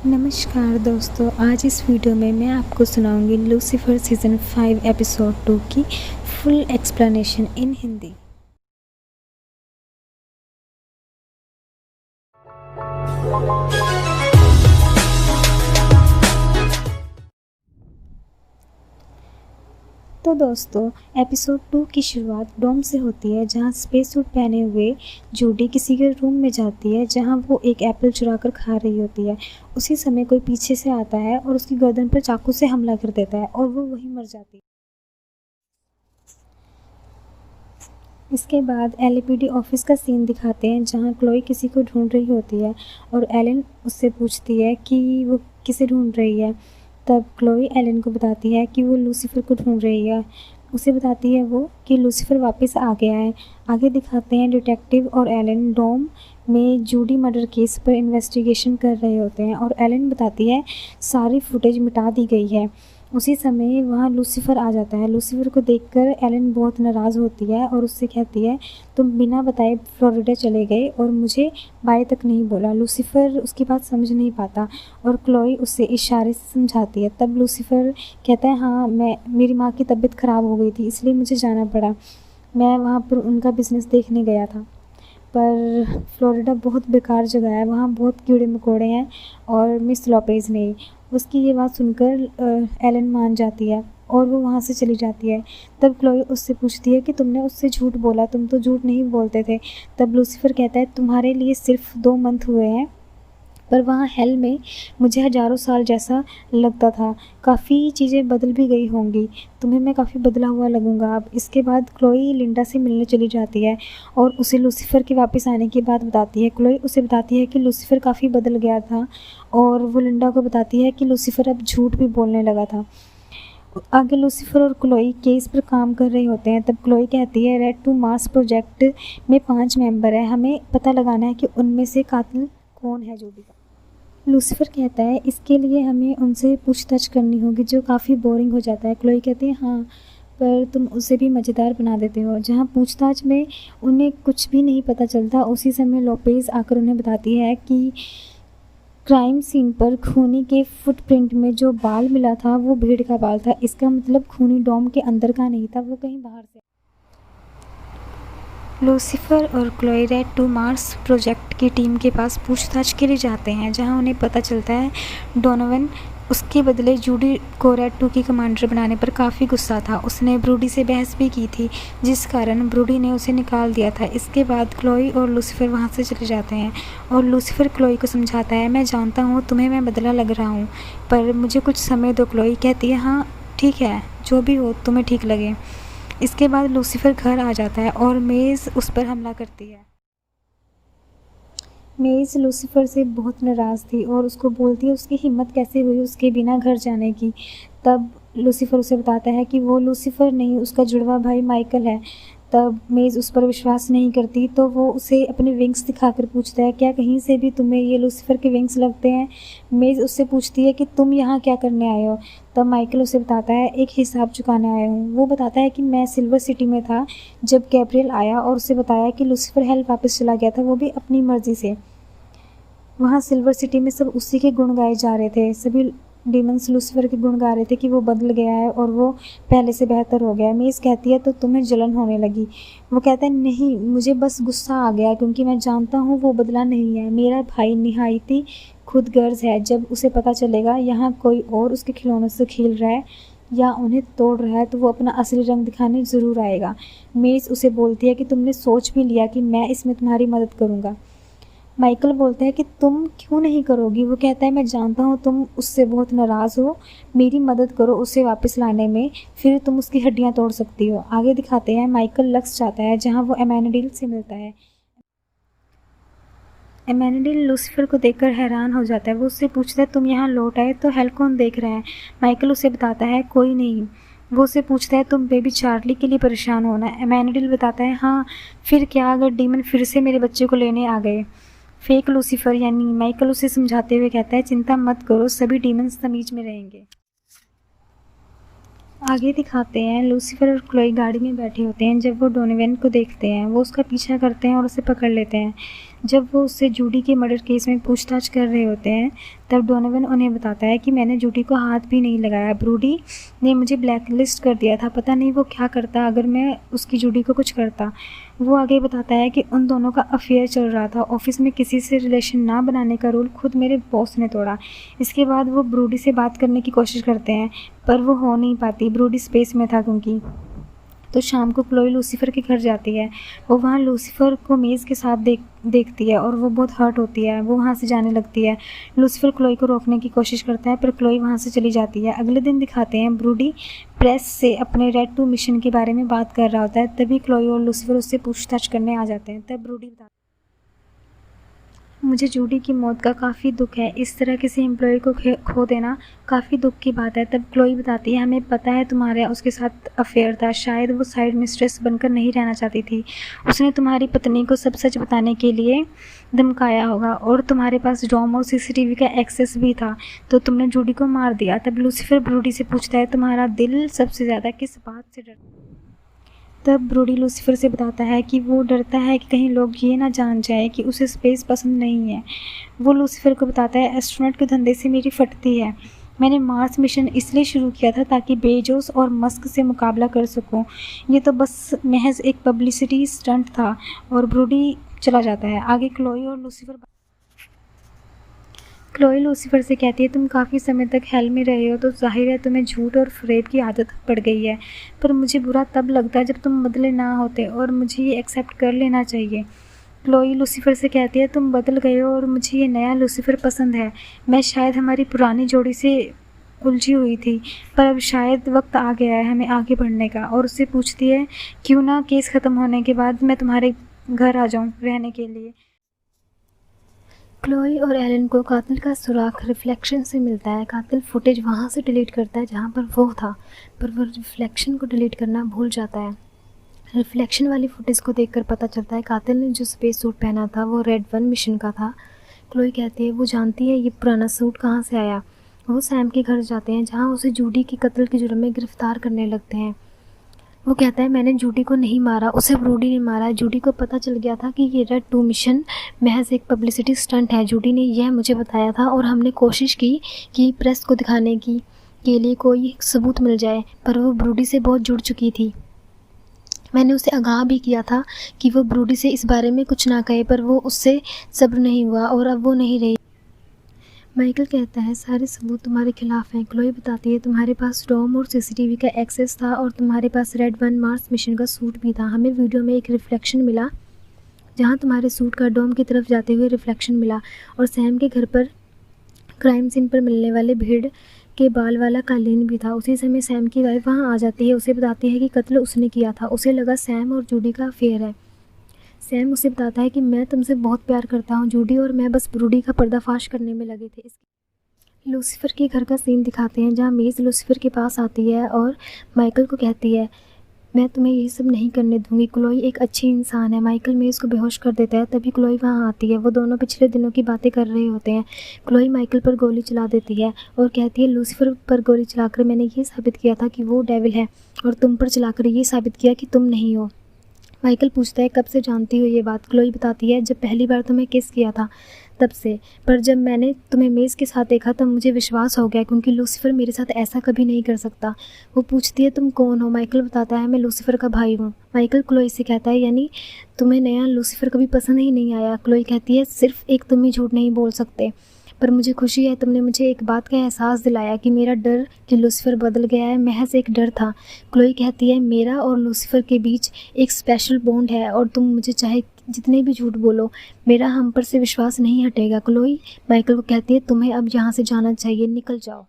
नमस्कार दोस्तों, आज इस वीडियो में मैं आपको सुनाऊंगी लूसीफर सीज़न 5 एपिसोड 2 की फुल एक्सप्लेनेशन इन हिंदी। तो दोस्तों, एपिसोड 2 की शुरुआत डोम से होती है, जहां स्पेस सूट पहने हुए जूडी किसी के रूम में जाती है जहां वो एक एप्पल चुरा कर खा रही होती है। उसी समय कोई पीछे से आता है और उसकी गर्दन पर चाकू से हमला कर देता है और वो वहीं मर जाती है। इसके बाद एलएपीडी ऑफिस का सीन दिखाते हैं जहां क्लोई किसी को ढूंढ रही होती है और एलन उससे पूछती है कि वो किसे ढूंढ रही है। तब क्लोई एलन को बताती है कि वो लूसीफर को ढूंढ रही है। उसे बताती है वो कि लूसीफर वापस आ गया है। आगे दिखाते हैं डिटेक्टिव और एलन डोम में जूडी मर्डर केस पर इन्वेस्टिगेशन कर रहे होते हैं और एलन बताती है सारी फुटेज मिटा दी गई है। उसी समय वहाँ लूसीफर आ जाता है। लूसीफर को देखकर एलन बहुत नाराज़ होती है और उससे कहती है तुम बिना बताए फ्लोरिडा चले गए और मुझे बाय तक नहीं बोला। लूसीफर उसकी बात समझ नहीं पाता और क्लोई उससे इशारे से समझाती है। तब लूसीफर कहता है हाँ, मेरी माँ की तबीयत ख़राब हो गई थी इसलिए मुझे जाना पड़ा। मैं वहाँ पर उनका बिज़नेस देखने गया था। पर फ्लोरिडा बहुत बेकार जगह है, वहाँ बहुत कीड़े मकोड़े हैं और मिस लोपेज़ नहीं। उसकी ये बात सुनकर एलन मान जाती है और वो वहाँ से चली जाती है। तब क्लोई उससे पूछती है कि तुमने उससे झूठ बोला, तुम तो झूठ नहीं बोलते थे। तब लूसीफर कहता है तुम्हारे लिए सिर्फ 2 मंथ हुए हैं, पर वहाँ हेल में मुझे हज़ारों साल जैसा लगता था। काफ़ी चीज़ें बदल भी गई होंगी, तुम्हें मैं काफ़ी बदला हुआ लगूंगा अब। इसके बाद क्लोई लिंडा से मिलने चली जाती है और उसे लूसीफर के वापस आने की बात बताती है। क्लोई उसे बताती है कि लूसीफर काफ़ी बदल गया था और वो लिंडा को बताती है कि लूसीफर अब झूठ भी बोलने लगा था। आगे लूसीफर और क्लोई केस पर काम कर रहे होते हैं। तब क्लोई कहती है रेड टू मार्स प्रोजेक्ट में 5 मेंबर हैं, हमें पता लगाना है कि उनमें से कातिल कौन है जूडी का। लूसीफर कहता है इसके लिए हमें उनसे पूछताछ करनी होगी, जो काफ़ी बोरिंग हो जाता है। क्लोई कहती है हाँ, पर तुम उसे भी मज़ेदार बना देते हो। जहाँ पूछताछ में उन्हें कुछ भी नहीं पता चलता, उसी समय लोपेज़ आकर उन्हें बताती है कि क्राइम सीन पर खूनी के फुटप्रिंट में जो बाल मिला था वो भेड़ का बाल था। इसका मतलब खूनी डोम के अंदर का नहीं था, वो कहीं बाहर से। लूसीफर और Chloe red to Mars project की टीम के पास पूछताछ के लिए जाते हैं, जहां उन्हें पता चलता है डोनोवन उसके बदले जूडी को रेड 2 की कमांडर बनाने पर काफ़ी गुस्सा था। उसने ब्रूडी से बहस भी की थी, जिस कारण ब्रूडी ने उसे निकाल दिया था। इसके बाद क्लोई और लूसीफर वहां से चले जाते हैं और लूसीफर क्लोई को समझाता है मैं जानता हूँ तुम्हें मैं बदला लग रहा हूँ, पर मुझे कुछ समय दो। क्लोई कहती है हाँ ठीक है, जो भी हो तुम्हें ठीक लगे। इसके बाद लूसीफर घर आ जाता है और मेज़ उस पर हमला करती है। मेज़ लूसीफर से बहुत नाराज़ थी और उसको बोलती है उसकी हिम्मत कैसे हुई उसके बिना घर जाने की। तब लूसीफर उसे बताता है कि वो लूसीफर नहीं, उसका जुड़वा भाई माइकल है। तब मेज़ उस पर विश्वास नहीं करती, तो वो उसे अपने विंग्स दिखाकर पूछता है क्या कहीं से भी तुम्हें ये लूसीफर के विंग्स लगते हैं। मेज़ उससे पूछती है कि तुम यहाँ क्या करने आए हो। तब माइकल उसे बताता है एक हिसाब चुकाने आया हूँ। वो बताता है कि मैं सिल्वर सिटी में था जब गैब्रियल आया और उसे बताया कि लूसीफर हेल वापस चला गया था, वो भी अपनी मर्जी से। वहाँ सिल्वर सिटी में सब उसी के गुण गाए जा रहे थे। सभी डीमंस लूसीफर के गुण गा रहे थे कि वो बदल गया है और वो पहले से बेहतर हो गया है। मेज़ कहती है तो तुम्हें जलन होने लगी। वो कहता है नहीं, मुझे बस गुस्सा आ गया क्योंकि मैं जानता हूँ वो बदला नहीं है। मेरा भाई निहायती खुदगर्ज है। जब उसे पता चलेगा यहाँ कोई और उसके खिलौनों से खेल रहा है या उन्हें तोड़ रहा है, तो वो अपना असली रंग दिखाने ज़रूर आएगा। मेज़ उसे बोलती है कि तुमने सोच भी लिया कि मैं इसमें तुम्हारी मदद करूँगा। माइकल बोलता है कि तुम क्यों नहीं करोगी। वो कहता है मैं जानता हूँ तुम उससे बहुत नाराज़ हो, मेरी मदद करो उसे वापस लाने में, फिर तुम उसकी हड्डियाँ तोड़ सकती हो। आगे दिखाते हैं माइकल लक्स जाता है जहाँ वो एमेनिडील से मिलता है। एमेनिडील लूसीफर को देखकर हैरान हो जाता है। वो उससे पूछता है तुम यहाँ लौट आए तो हेल कौन देख रहा है। माइकल उसे बताता है कोई नहीं। वो उससे पूछता है तुम बेबी चार्ली के लिए परेशान हो ना। एमेनिडील बताता है हाँ, फिर क्या अगर डीमन फिर से मेरे बच्चे को लेने आ गए। फेक लूसीफर यानी माइकल उसे समझाते हुए कहता है चिंता मत करो, सभी डीमंस तमीज में रहेंगे। आगे दिखाते हैं लूसीफर और क्लोई गाड़ी में बैठे होते हैं। जब वो डोनोवन को देखते हैं वो उसका पीछा करते हैं और उसे पकड़ लेते हैं। जब वो उससे जूडी के मर्डर केस में पूछताछ कर रहे होते हैं तब डोनोवन उन्हें बताता है कि मैंने जूडी को हाथ भी नहीं लगाया, ब्रूडी ने मुझे ब्लैकलिस्ट कर दिया था, पता नहीं वो क्या करता अगर मैं उसकी जूडी को कुछ करता। वो आगे बताता है कि उन दोनों का अफेयर चल रहा था, ऑफिस में किसी से रिलेशन ना बनाने का रूल खुद मेरे बॉस ने तोड़ा। इसके बाद वो ब्रूडी से बात करने की कोशिश करते हैं पर वो हो नहीं पाती, ब्रूडी स्पेस में था क्योंकि। तो शाम को क्लोई लूसीफर के घर जाती है। वो वहाँ लूसीफर को मेज़ के साथ देखती है और वो बहुत हर्ट होती है। वो वहाँ से जाने लगती है। लूसीफर क्लोई को रोकने की कोशिश करता है पर क्लोई वहाँ से चली जाती है। अगले दिन दिखाते हैं ब्रूडी प्रेस से अपने रेड 2 मिशन के बारे में बात कर रहा होता है। तभी क्लोई और लूसीफर उससे पूछताछ करने आ जाते हैं। तब ब्रूडी बताता है, मुझे जूडी की मौत का काफ़ी दुख है, इस तरह किसी एम्प्लॉय को खो देना काफ़ी दुख की बात है। तब क्लोई बताती है, हमें पता है तुम्हारा उसके साथ अफेयर था, शायद वो साइड मिस्ट्रेस बनकर नहीं रहना चाहती थी। उसने तुम्हारी पत्नी को सब सच बताने के लिए धमकाया होगा और तुम्हारे पास डॉम और सीसीटीवी का एक्सेस भी था, तो तुमने जूडी को मार दिया। तब लूसीफर ब्रूडी से पूछता है, तुम्हारा दिल सबसे ज़्यादा किस बात से डरता है? तब ब्रूडी लूसीफर से बताता है कि वो डरता है कि कहीं लोग ये ना जान जाए कि उसे स्पेस पसंद नहीं है। वो लूसीफर को बताता है, एस्ट्रोनॉट के धंधे से मेरी फटती है, मैंने मार्स मिशन इसलिए शुरू किया था ताकि बेजोस और मस्क से मुकाबला कर सकूं, ये तो बस महज एक पब्लिसिटी स्टंट था। और ब्रूडी चला जाता है। आगे क्लोई लूसीफर से कहती है, तुम काफ़ी समय तक हेल में रहे हो तो जाहिर है तुम्हें झूठ और फ्रेब की आदत पड़ गई है, पर मुझे बुरा तब लगता है जब तुम बदले ना होते और मुझे ये एक्सेप्ट कर लेना चाहिए। क्लोई लूसीफर से कहती है, तुम बदल गए हो और मुझे ये नया लूसीफर पसंद है। मैं शायद हमारी पुरानी जोड़ी से उलझी हुई थी, पर अब शायद वक्त आ गया है हमें आगे बढ़ने का। और उससे पूछती है, क्यों ना केस ख़त्म होने के बाद मैं तुम्हारे घर आ जाऊँ रहने के लिए। क्लोई और एलन को कातिल का सुराग रिफ्लेक्शन से मिलता है। कातिल फुटेज वहाँ से डिलीट करता है जहाँ पर वो था, पर वो रिफ्लेक्शन को डिलीट करना भूल जाता है। रिफ्लेक्शन वाली फुटेज को देखकर पता चलता है कातिल ने जो स्पेस सूट पहना था वो रेड 1 मिशन का था। क्लोई कहती है वो जानती है ये पुराना सूट कहाँ से आया। वो सैम के घर जाते हैं जहाँ उसे जूडी के कत्ल के जुर्म में गिरफ्तार करने लगते हैं। वो कहता है, मैंने जूडी को नहीं मारा, उसे ब्रूडी ने मारा है। जूडी को पता चल गया था कि ये रेड 2 मिशन महज एक पब्लिसिटी स्टंट है। जूडी ने यह मुझे बताया था और हमने कोशिश की कि प्रेस को दिखाने के लिए कोई सबूत मिल जाए, पर वो ब्रूडी से बहुत जुड़ चुकी थी। मैंने उसे आगाह भी किया था कि वो ब्रूडी से इस बारे में कुछ ना कहे, पर वो उससे सब्र नहीं हुआ और अब वो नहीं रही। माइकल कहता है, सारे सबूत तुम्हारे खिलाफ हैं। क्लोई बताती है, तुम्हारे पास डॉम और सीसीटीवी का एक्सेस था और तुम्हारे पास रेड 1 मार्स मिशन का सूट भी था। हमें वीडियो में एक रिफ्लेक्शन मिला जहां तुम्हारे सूट का डॉम की तरफ जाते हुए रिफ्लेक्शन मिला और सैम के घर पर क्राइम सीन पर मिलने वाले भेड़ के बाल वाला कालीन भी था। उसी समय सैम की वाइफ वहाँ आ जाती है। उसे बताती है कि कत्ल उसने किया था। उसे लगा सैम और जूडी का अफेयर है। सैम उसे बताता है कि मैं तुमसे बहुत प्यार करता हूँ, जूडी और मैं बस ब्रूडी का पर्दाफाश करने में लगे थे। लूसीफर के घर का सीन दिखाते हैं जहाँ मेज़ लूसीफर के पास आती है और माइकल को कहती है, मैं तुम्हें ये सब नहीं करने दूंगी, क्लोई एक अच्छी इंसान है। माइकल मेज़ को बेहोश कर देता है। तभी क्लोई वहाँ आती है। वो दोनों पिछले दिनों की बातें कर रहे होते हैं। क्लोई माइकल पर गोली चला देती है और कहती है, लूसीफर पर गोली चलाकर मैंने ये साबित किया था कि वो डेविल है और तुम पर चलाकर ये साबित किया कि तुम नहीं हो। माइकल पूछता है, कब से जानती हो ये बात? क्लोई बताती है, जब पहली बार तुम्हें किस किया था तब से, पर जब मैंने तुम्हें मेज़ के साथ देखा तब मुझे विश्वास हो गया क्योंकि लूसीफर मेरे साथ ऐसा कभी नहीं कर सकता। वो पूछती है, तुम कौन हो? माइकल बताता है, मैं लूसीफर का भाई हूँ। माइकल क्लोई से कहता है, यानी तुम्हें नया लूसीफर कभी पसंद ही नहीं आया? क्लोई कहती है, सिर्फ एक तुम ही झूठ नहीं बोल सकते, पर मुझे खुशी है तुमने मुझे एक बात का एहसास दिलाया कि मेरा डर कि लूसीफर बदल गया है महज एक डर था। क्लोई कहती है, मेरा और लूसीफर के बीच एक स्पेशल बॉन्ड है और तुम मुझे चाहे जितने भी झूठ बोलो, मेरा हम पर से विश्वास नहीं हटेगा। क्लोई माइकल को कहती है, तुम्हें अब यहाँ से जाना चाहिए, निकल जाओ।